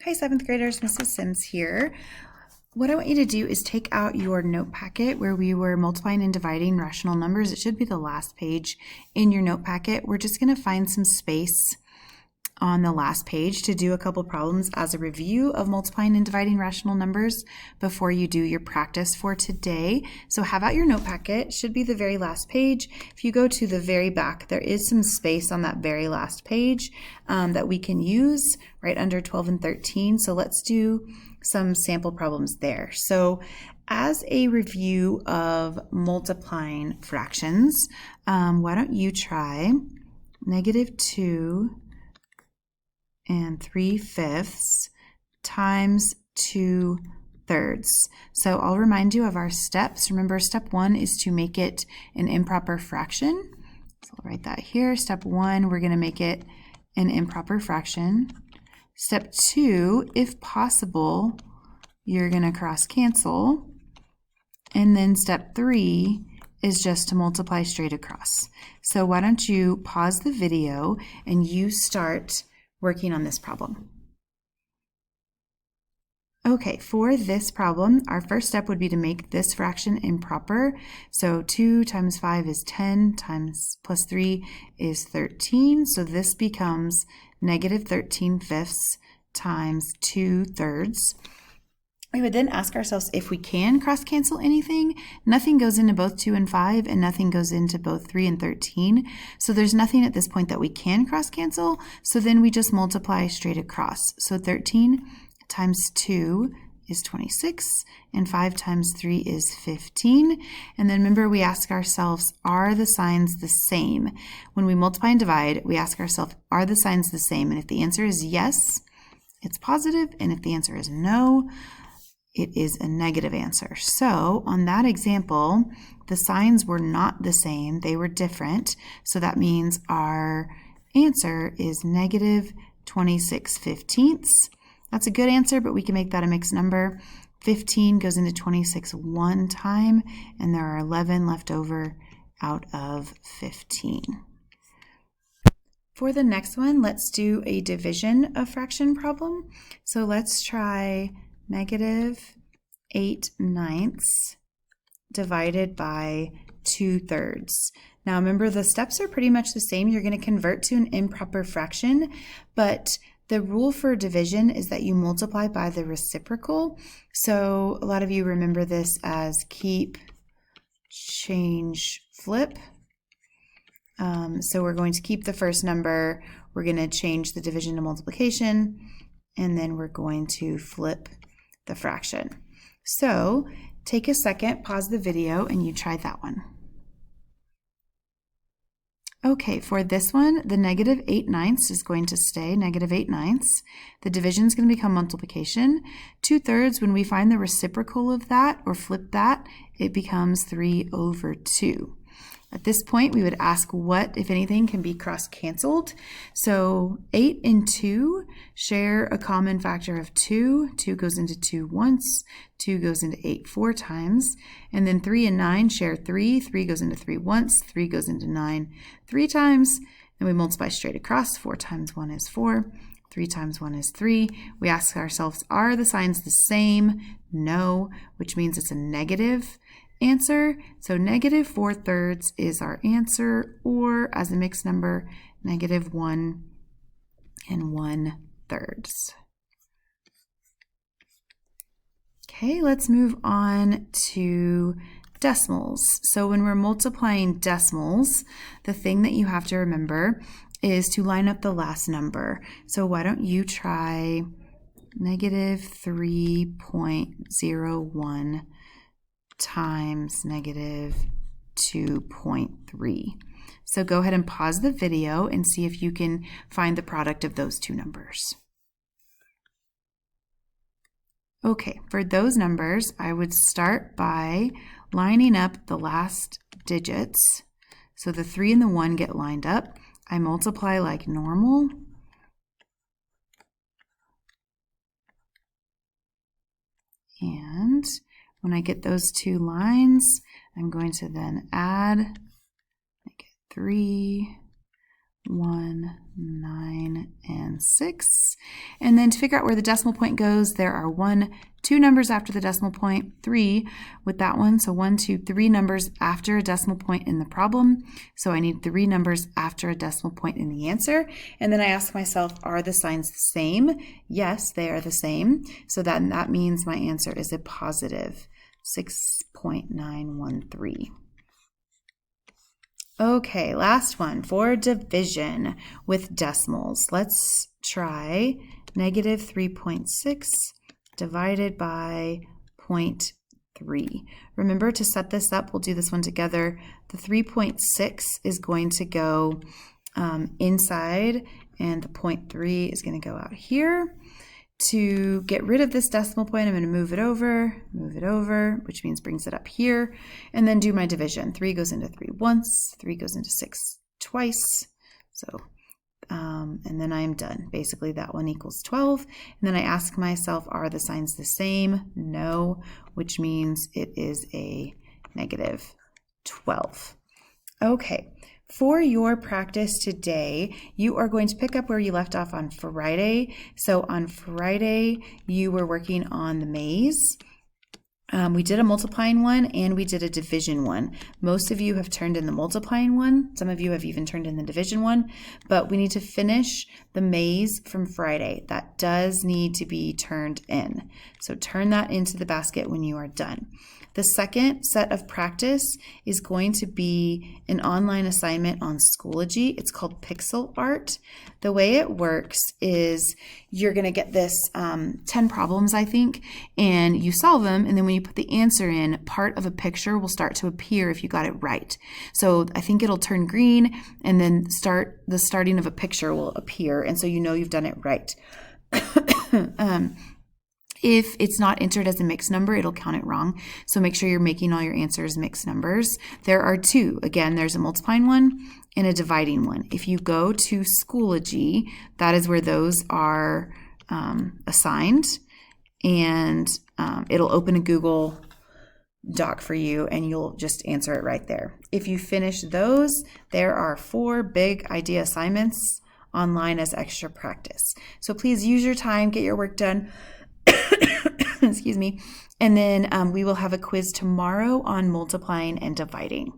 Hi, 7th graders, Mrs. Sims here. What I want you to do is take out your note packet where we were multiplying and dividing rational numbers. It should be the last page in your note packet. We're just going to find some space on the last page to do a couple problems as a review of multiplying and dividing rational numbers before you do your practice for today. So have out your note packet. It should be the very last page. If you go to the very back, there is some space on that very last page that we can use right under 12 and 13. So let's do some sample problems there. So as a review of multiplying fractions, why don't you try -2 and 3/5 times 2/3. So I'll remind you of our steps. Remember, step 1 is to make it an improper fraction. So I'll write that here. Step 1, we're going to make it an improper fraction. Step 2, if possible, you're going to cross cancel. And then step 3 is just to multiply straight across. So why don't you pause the video and you start working on this problem. Okay, for this problem, our first step would be to make this fraction improper. So 2 times 5 is 10, times plus 3 is 13. So this becomes -13/5 times 2/3. We would then ask ourselves if we can cross cancel anything. Nothing goes into both 2 and 5, and nothing goes into both 3 and 13. So there's nothing at this point that we can cross cancel. So then we just multiply straight across. So 13 times 2 is 26, and 5 times 3 is 15. And then remember, we ask ourselves, are the signs the same? When we multiply and divide, we ask ourselves, are the signs the same? And if the answer is yes, it's positive, and if the answer is no, it is a negative answer. So on that example, the signs were not the same, they were different. So that means our answer is -26/15. That's a good answer, but we can make that a mixed number. 15 goes into 26 one time, and there are 11 left over out of 15. For the next one, let's do a division of fraction problem. So let's try -8/9 divided by 2/3. Now remember, the steps are pretty much the same. You're going to convert to an improper fraction, but the rule for division is that you multiply by the reciprocal. So a lot of you remember this as keep, change, flip. So we're going to keep the first number, we're going to change the division to multiplication, and then we're going to flip the fraction. So take a second, pause the video, and you try that one. Okay, for this one, the -8/9 is going to stay -8/9. The division is going to become multiplication. 2/3, when we find the reciprocal of that or flip that, it becomes 3/2. At this point, we would ask what, if anything, can be cross-canceled. So 8 and 2 share a common factor of 2. 2 goes into 2 once. 2 goes into 8 4 times. And then 3 and 9 share 3. 3 goes into 3 once. 3 goes into 9 3 times. And we multiply straight across. 4 times 1 is 4. 3 times 1 is 3. We ask ourselves, are the signs the same? No, which means it's a negative answer. So -4/3 is our answer, or as a mixed number, -1 and 1/3. Okay, let's move on to decimals. So when we're multiplying decimals, the thing that you have to remember is to line up the last number. So why don't you try -3.01 times -2.3. So go ahead and pause the video and see if you can find the product of those two numbers. Okay, for those numbers, I would start by lining up the last digits. So the 3 and the 1 get lined up. I multiply like normal. And when I get those two lines, I'm going to then add, make it 3, 1, 9, and 6. And then to figure out where the decimal point goes, there are 2 numbers after the decimal point, 3 with that one. So 1, 2, 3 numbers after a decimal point in the problem. So I need 3 numbers after a decimal point in the answer. And then I ask myself, are the signs the same? Yes, they are the same. So that means my answer is a positive 6.913. Okay, last one for division with decimals. Let's try negative 3.6 divided by 0.3. Remember to set this up, we'll do this one together. The 3.6 is going to go inside and the 0.3 is going to go out here. To get rid of this decimal point, I'm going to move it over, which means brings it up here, and then do my division. 3 goes into 3 once, 3 goes into 6 twice, so, and then I'm done. Basically, that one equals 12, and then I ask myself, are the signs the same? No, which means it is a negative 12. Okay. For your practice today, you are going to pick up where you left off on Friday. So on Friday, you were working on the maze. We did a multiplying one and we did a division one. Most of you have turned in the multiplying one. Some of you have even turned in the division one, but we need to finish the maze from Friday. That does need to be turned in. So turn that into the basket when you are done. The second set of practice is going to be an online assignment on Schoology. It's called Pixel Art. The way it works is you're going to get this 10 problems, I think, and you solve them, and then when you put the answer in, part of a picture will start to appear if you got it right. So I think it'll turn green, and then the starting of a picture will appear, and so you know you've done it right. If it's not entered as a mixed number, it'll count it wrong. So make sure you're making all your answers mixed numbers. There are 2. Again, there's a multiplying one and a dividing one. If you go to Schoology, that is where those are assigned. And it'll open a Google Doc for you and you'll just answer it right there. If you finish those, there are 4 big idea assignments online as extra practice. So please use your time, get your work done. Excuse me. And then we will have a quiz tomorrow on multiplying and dividing.